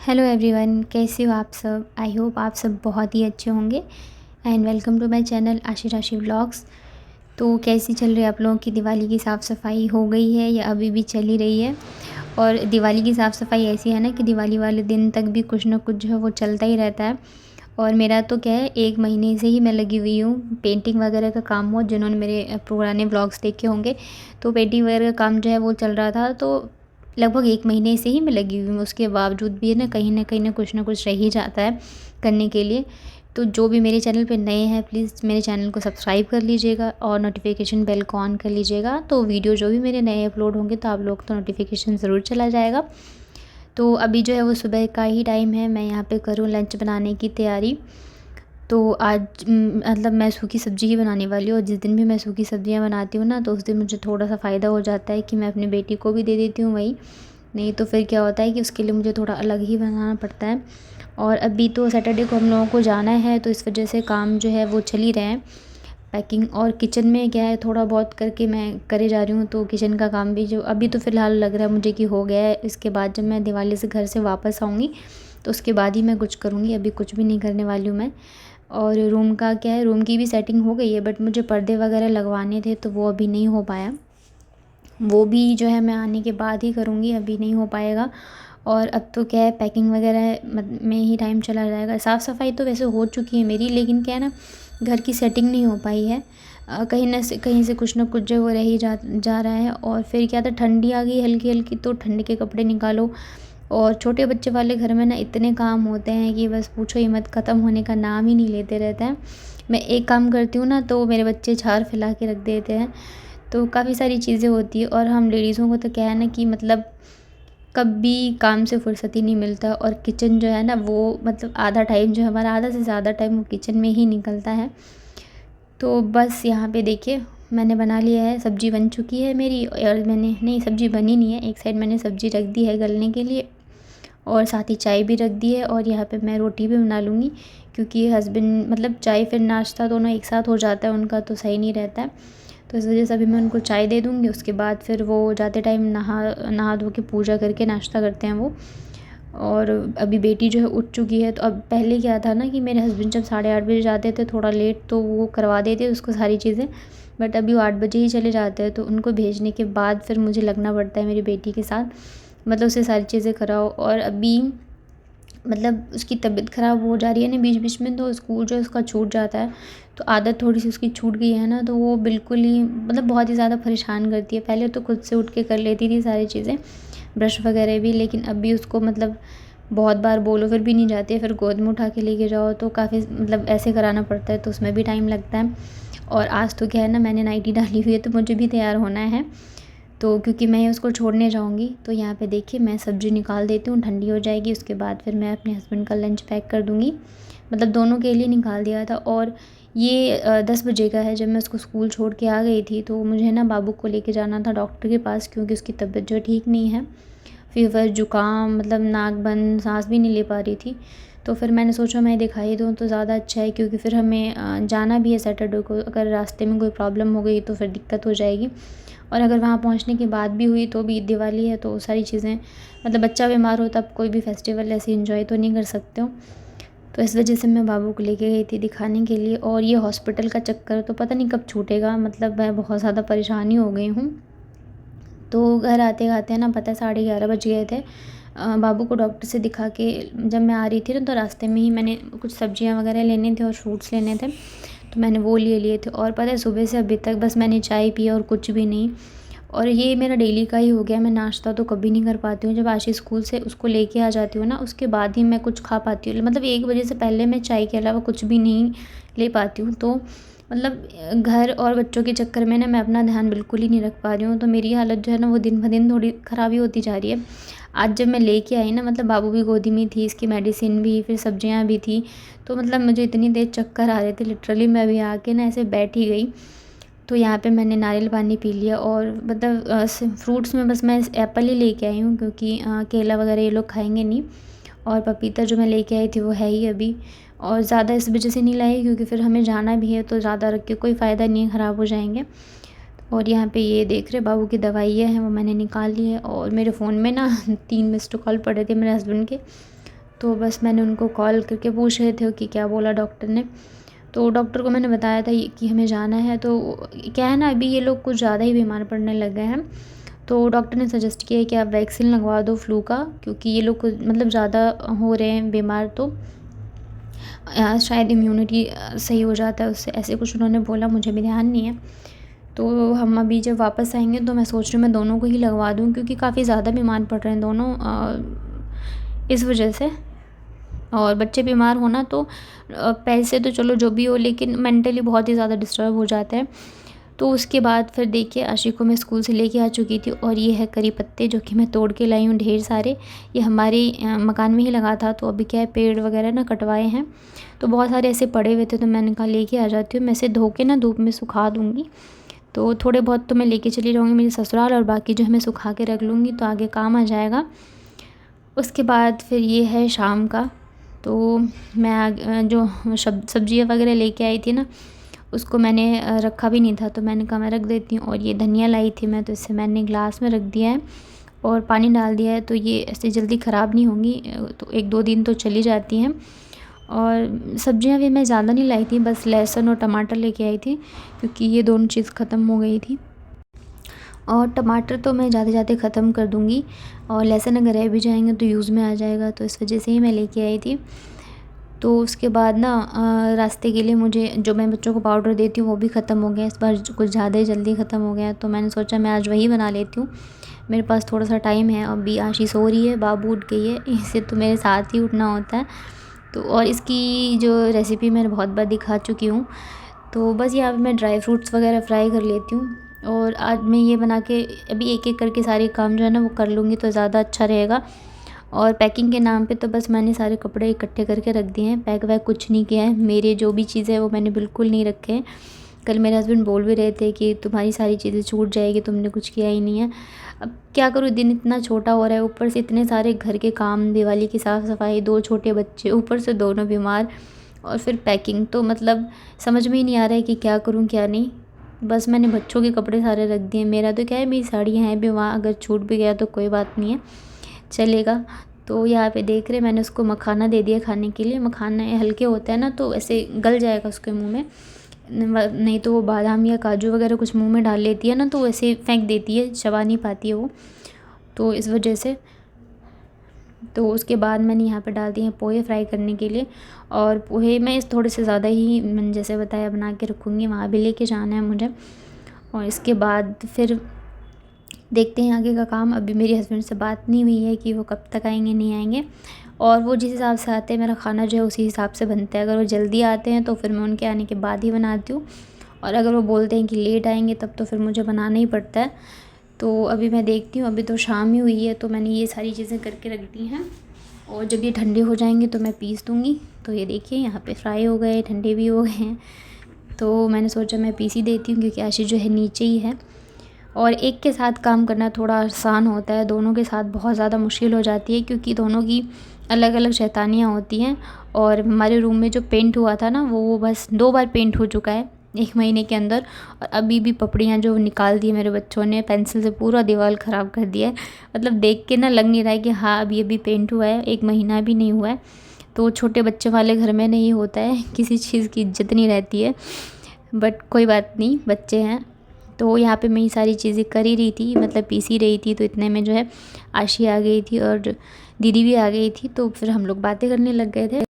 Hello everyone, कैसे हो आप सब। आई होप आप सब बहुत ही अच्छे होंगे and welcome to my channel Aashi vlogs. तो कैसी चल रही है आप लोगों की दिवाली की साफ़ सफाई, हो गई है या अभी भी चली रही है। और दिवाली की साफ़ सफाई ऐसी है ना कि दिवाली वाले दिन तक भी कुछ ना कुछ जो है वो चलता ही रहता है। और मेरा तो क्या है, 1 महीने से ही मैं लगी हुई हूँ पेंटिंग वगैरह का काम हो। जिन्होंने मेरे पुराने व्लॉग्स देखे होंगे तो पेंटिंग वगैरह का काम जो है वो चल रहा था। तो लगभग 1 महीने से ही मैं लगी हुई हूँ। उसके बावजूद भी है ना, कहीं न कुछ ना कुछ रह ही जाता है करने के लिए। तो जो भी मेरे चैनल पे नए हैं प्लीज़ मेरे चैनल को सब्सक्राइब कर लीजिएगा और नोटिफिकेशन बेल को ऑन कर लीजिएगा। तो वीडियो जो भी मेरे नए अपलोड होंगे तो आप लोग तो नोटिफिकेशन ज़रूर चला जाएगा। तो अभी जो है वो सुबह का ही टाइम है, मैं यहाँ पे करूँ लंच बनाने की तैयारी। तो आज मतलब मैं सूखी सब्ज़ी ही बनाने वाली हूँ। और जिस दिन भी मैं सूखी सब्ज़ियाँ बनाती हूँ ना तो उस दिन मुझे थोड़ा-सा फ़ायदा हो जाता है कि मैं अपनी बेटी को भी दे देती हूँ वही। नहीं तो फिर क्या होता है कि उसके लिए मुझे थोड़ा अलग ही बनाना पड़ता है। और अभी तो सैटरडे को हम लोगों को जाना है तो इस वजह से काम जो है वो चल ही रहे हैं। पैकिंग और किचन में क्या है, थोड़ा बहुत करके मैं करे जा रही हूँ। तो किचन का काम भी जो अभी तो फ़िलहाल लग रहा है मुझे कि हो गया है। इसके बाद जब मैं दिवाली से घर से वापस आऊँगी तो उसके बाद ही मैं कुछ करूँगी, अभी कुछ भी नहीं करने वाली हूँ मैं। और रूम का क्या है, रूम की भी सेटिंग हो गई है बट मुझे पर्दे वगैरह लगवाने थे तो वो अभी नहीं हो पाया। वो भी जो है मैं आने के बाद ही करूँगी, अभी नहीं हो पाएगा। और अब तो क्या है, पैकिंग वगैरह में ही टाइम चला जाएगा। साफ़ सफाई तो वैसे हो चुकी है मेरी, लेकिन क्या है ना, घर की सेटिंग नहीं हो पाई है। कहीं से कुछ ना कुछ जो है वो रह ही जा रहा है। और फिर क्या था, ठंडी आ गई हल्की हल्की तो ठंड के कपड़े निकालो। और छोटे बच्चे वाले घर में ना इतने काम होते हैं कि बस पूछो ही मत, ख़त्म होने का नाम ही नहीं लेते रहते हैं। मैं एक काम करती हूँ ना तो मेरे बच्चे झाड़ फैला के रख देते हैं। तो काफ़ी सारी चीज़ें होती है। और हम लेडीज़ों को तो क्या है ना कि मतलब कभी काम से फुर्सत ही नहीं मिलता। और किचन जो है ना वो मतलब आधा टाइम जो हमारा, आधा से ज़्यादा टाइम वो किचन में ही निकलता है। तो बस यहाँ पे देखिए, मैंने बना लिया है, सब्ज़ी बन चुकी है मेरी। और मैंने नहीं, सब्ज़ी बनी नहीं है, एक साइड मैंने सब्ज़ी रख दी है गलने के लिए और साथ ही चाय भी रख दी है। और यहाँ पे मैं रोटी भी बना लूँगी क्योंकि हस्बैंड मतलब चाय फिर नाश्ता दोनों एक साथ हो जाता है उनका, तो सही नहीं रहता है। तो इस वजह से अभी मैं उनको चाय दे दूँगी, उसके बाद फिर वो जाते टाइम नहा नहा धो के पूजा करके नाश्ता करते हैं वो। और अभी बेटी जो है उठ चुकी है। तो अब पहले क्या था ना कि मेरे हस्बैंड जब 8:30 बजे जाते थे थोड़ा लेट, तो वो करवा देते उसको सारी चीज़ें। बट अभी वो 8 बजे ही चले जाते हैं तो उनको भेजने के बाद फिर मुझे लगना पड़ता है मेरी बेटी के साथ, मतलब उसे सारी चीज़ें कराओ। और अभी मतलब उसकी तबीयत ख़राब हो जा रही है ना बीच बीच में, तो स्कूल जो है उसका छूट जाता है। तो आदत थोड़ी सी उसकी छूट गई है ना, तो वो बिल्कुल ही मतलब बहुत ही ज़्यादा परेशान करती है। पहले तो खुद से उठ के कर लेती थी सारी चीज़ें, ब्रश वगैरह भी, लेकिन अभी उसको मतलब बहुत बार बोलो फिर भी नहीं जाती है। फिर गोद में उठा के लेके जाओ तो काफ़ी मतलब ऐसे कराना पड़ता है, तो उसमें भी टाइम लगता है। और आज तो क्या है ना, मैंने नाइटी डाली हुई है तो मुझे भी तैयार होना है। तो क्योंकि मैं उसको छोड़ने जाऊँगी तो यहाँ पे देखिए मैं सब्ज़ी निकाल देती हूँ, ठंडी हो जाएगी उसके बाद फिर मैं अपने हस्बैंड का लंच पैक कर दूँगी। मतलब दोनों के लिए निकाल दिया था। और ये 10 बजे का है। जब मैं उसको स्कूल छोड़ के आ गई थी तो मुझे ना बाबू को लेके जाना था डॉक्टर के पास क्योंकि उसकी तबीयत जो ठीक नहीं है। फ़ीवर, ज़ुकाम, मतलब नाक बंद, साँस भी नहीं ले पा रही थी। तो फिर मैंने सोचा मैं दिखाई दूँ तो ज़्यादा अच्छा है, क्योंकि फिर हमें जाना भी है सैटरडे को। अगर रास्ते में कोई प्रॉब्लम हो गई तो फिर दिक्कत हो जाएगी। और अगर वहाँ पहुँचने के बाद भी हुई तो भी दिवाली है तो सारी चीज़ें, मतलब बच्चा बीमार हो तब कोई भी फेस्टिवल ऐसे एंजॉय तो नहीं कर सकते हो। तो इस वजह से मैं बाबू को लेके गई थी दिखाने के लिए। और ये हॉस्पिटल का चक्कर तो पता नहीं कब छूटेगा, मतलब मैं बहुत ज़्यादा परेशानी हो गई हूँ। तो घर आते-आते ना पता है 11:30 बज गए थे। बाबू को डॉक्टर से दिखा के जब मैं आ रही थी ना तो रास्ते में ही मैंने कुछ सब्जियां वगैरह लेने थे और फ्रूट्स लेने थे, तो मैंने वो ले लिए थे। और पता है सुबह से अभी तक बस मैंने चाय पी और कुछ भी नहीं। और ये मेरा डेली का ही हो गया, मैं नाश्ता तो कभी नहीं कर पाती हूँ। जब आशीष स्कूल से उसको लेके आ जाती हूँ ना उसके बाद ही मैं कुछ खा पाती हूँ, मतलब 1 बजे से पहले मैं चाय के अलावा कुछ भी नहीं ले पाती हूँ। तो मतलब घर और बच्चों के चक्कर में ना मैं अपना ध्यान बिल्कुल ही नहीं रख पा रही हूँ। तो मेरी हालत जो है ना वो दिन ब दिन थोड़ी ख़राब ही होती जा रही है। आज जब मैं लेके आई ना, मतलब बाबू भी गोदी में थी, इसकी मेडिसिन भी, फिर सब्जियाँ भी थी। तो मतलब मुझे इतनी तेज़ चक्कर आ रहे थे, लिटरली मैं अभी आके ना ऐसे बैठ ही गई। तो यहाँ पे मैंने नारियल पानी पी लिया। और मतलब फ्रूट्स में बस मैं एप्पल ही लेके आई हूँ क्योंकि केला वगैरह ये लोग खाएंगे नहीं। और पपीता जो मैं लेके आई थी वो है ही अभी। और ज़्यादा इस वजह से नहीं लाई क्योंकि फिर हमें जाना भी है तो ज़्यादा रख के कोई फ़ायदा नहीं है, ख़राब हो जाएंगे। और यहाँ पे ये देख रहे बाबू की दवाइयाँ हैं वो मैंने निकाल ली है। और मेरे फ़ोन में ना 3 मिस्ड कॉल पड़े थे मेरे हस्बैंड के, तो बस मैंने उनको कॉल करके पूछ रहे थे कि क्या बोला डॉक्टर ने। तो डॉक्टर को मैंने बताया था कि हमें जाना है। तो क्या है ना, अभी ये लोग कुछ ज़्यादा ही बीमार पड़ने लग गए हैं। तो डॉक्टर ने सजेस्ट किया है कि आप वैक्सीन लगवा दो फ्लू का, क्योंकि ये लोग मतलब ज़्यादा हो रहे हैं बीमार। तो शायद इम्यूनिटी सही हो जाता है उससे, ऐसे कुछ उन्होंने बोला, मुझे भी ध्यान नहीं है। तो हम अभी जब वापस आएंगे तो मैं सोच रही हूँ मैं दोनों को ही लगवा दूँ, क्योंकि काफ़ी ज़्यादा बीमार पड़ रहे हैं दोनों इस वजह से। और बच्चे बीमार होना तो पैसे तो चलो जो भी हो, लेकिन मेंटली बहुत ही ज़्यादा डिस्टर्ब हो जाते हैं। तो उसके बाद फिर देखिए आशी को मैं स्कूल से लेके आ चुकी थी, और ये है करी पत्ते जो कि मैं तोड़ के लाई हूँ ढेर सारे। ये हमारे मकान में ही लगा था, तो अभी क्या है पेड़ वगैरह ना कटवाए हैं, तो बहुत सारे ऐसे पड़े हुए थे, तो मैंने कहा लेके आ जाती हूँ। मैं इसे धो के ना धूप में सुखा दूँगी, तो थोड़े बहुत तो मैं लेके चली जाऊँगी मेरे ससुराल, और बाकी जो है मैं सुखा के रख लूँगी, तो आगे काम आ जाएगा। उसके बाद फिर ये है शाम का। तो मैं जो सब्जियाँ वगैरह लेके आई थी ना, उसको मैंने रखा भी नहीं था, तो मैंने कहा मैं रख देती हूँ। और ये धनिया लाई थी मैं, तो इसे मैंने ग्लास में रख दिया है और पानी डाल दिया है, तो ये ऐसे जल्दी ख़राब नहीं होंगी, तो 1-2 दिन तो चली जाती हैं। और सब्जियां भी मैं ज़्यादा नहीं लाई थी, बस लहसुन और टमाटर लेके आई थी, क्योंकि ये दोनों चीज़ ख़त्म हो गई थी। और टमाटर तो मैं जाते जाते ख़त्म कर दूँगी, और लहसुन अगर रह भी जाएंगे तो यूज़ में आ जाएगा, तो इस वजह से ही मैं लेके आई थी। तो उसके बाद ना रास्ते के लिए मुझे जो मैं बच्चों को पाउडर देती हूँ वो भी ख़त्म हो गया, इस बार कुछ ज़्यादा ही जल्दी ख़त्म हो गया, तो मैंने सोचा मैं आज वही बना लेती हूँ। मेरे पास थोड़ा सा टाइम है, अभी आशी सो रही है, बाबू उठ गई है, इससे तो मेरे साथ ही उठना होता है। तो और इसकी जो रेसिपी मैंने बहुत बार दिखा चुकी हूँ। तो बस यहाँ पे मैं ड्राई फ्रूट्स वगैरह फ्राई कर लेती हूँ, और आज मैं ये बना के अभी एक एक करके सारे काम जो है ना वो कर लूँगी, तो ज़्यादा अच्छा रहेगा। और पैकिंग के नाम पे तो बस मैंने सारे कपड़े इकट्ठे करके रख दिए हैं, पैक वैक कुछ नहीं किया है। मेरे जो भी चीज़ें हैं वो मैंने बिल्कुल नहीं रखे हैं। कल मेरे हस्बैंड बोल भी रहे थे कि तुम्हारी सारी चीज़ें छूट जाएगी, तुमने कुछ किया ही नहीं है। अब क्या करूँ, दिन इतना छोटा हो रहा है, ऊपर से इतने सारे घर के काम, दिवाली की साफ़ सफाई, 2 छोटे बच्चे, ऊपर से दोनों बीमार, और फिर पैकिंग, तो मतलब समझ में ही नहीं आ रहा है कि क्या करूँ क्या नहीं। बस मैंने बच्चों के कपड़े सारे रख दिए, मेरा तो क्या है मेरी साड़ियाँ हैं भी वहाँ, अगर छूट भी गया तो कोई बात नहीं है, चलेगा। तो यहाँ पे देख रहे मैंने उसको मखाना दे दिया खाने के लिए। मखाना हल्के होता है ना, तो ऐसे गल जाएगा उसके मुंह में, नहीं तो वो बादाम या काजू वगैरह कुछ मुंह में डाल लेती है ना, तो वैसे फेंक देती है, चबा नहीं पाती है वो, तो इस वजह से। तो उसके बाद मैंने यहाँ पे डाल दिए हैं पोहे फ्राई करने के लिए, और पोहे मैं इस थोड़े से ज़्यादा ही मैंने जैसे बताया बना के रखूँगी, वहाँ भी लेके जाना है मुझे। और इसके बाद फिर देखते हैं आगे का काम। अभी मेरे हस्बैंड से बात नहीं हुई है कि वो कब तक आएंगे नहीं आएंगे, और वो जिस हिसाब से आते हैं मेरा खाना जो है उसी हिसाब से बनता है। अगर वो जल्दी आते हैं तो फिर मैं उनके आने के बाद ही बनाती हूँ, और अगर वो बोलते हैं कि लेट आएंगे तब तो फिर मुझे बनाना ही पड़ता है। तो अभी मैं देखती हूँ, अभी तो शाम ही हुई है, तो मैंने ये सारी चीज़ें करके रख दी हैं, और जब ये ठंडे हो जाएंगे तो मैं पीस दूँगी। तो ये देखिए यहाँ पे फ्राई हो गए, ठंडे भी हो गए हैं, तो मैंने सोचा मैं पीस ही देती हूँ, क्योंकि आशीष जो है नीचे ही है। और एक के साथ काम करना थोड़ा आसान होता है, दोनों के साथ बहुत ज़्यादा मुश्किल हो जाती है, क्योंकि दोनों की अलग अलग शैतानियाँ होती हैं। और हमारे रूम में जो पेंट हुआ था ना, वो बस 2 बार पेंट हो चुका है 1 महीने के अंदर, और अभी भी पपड़ियाँ जो निकाल दी मेरे बच्चों ने, पेंसिल से पूरा दीवार ख़राब कर दिया है। मतलब देख के ना लग नहीं रहा है कि हाँ अभी पेंट हुआ है, 1 महीना भी नहीं हुआ है। तो छोटे बच्चे वाले घर में नहीं होता है, किसी चीज़ की इज्जत नहीं रहती है, बट कोई बात नहीं, बच्चे हैं। तो यहाँ पे मैं ये सारी चीज़ें कर ही रही थी, मतलब पीस ही रही थी, तो इतने में जो है आशी आ गई थी और दीदी भी आ गई थी, तो फिर हम लोग बातें करने लग गए थे।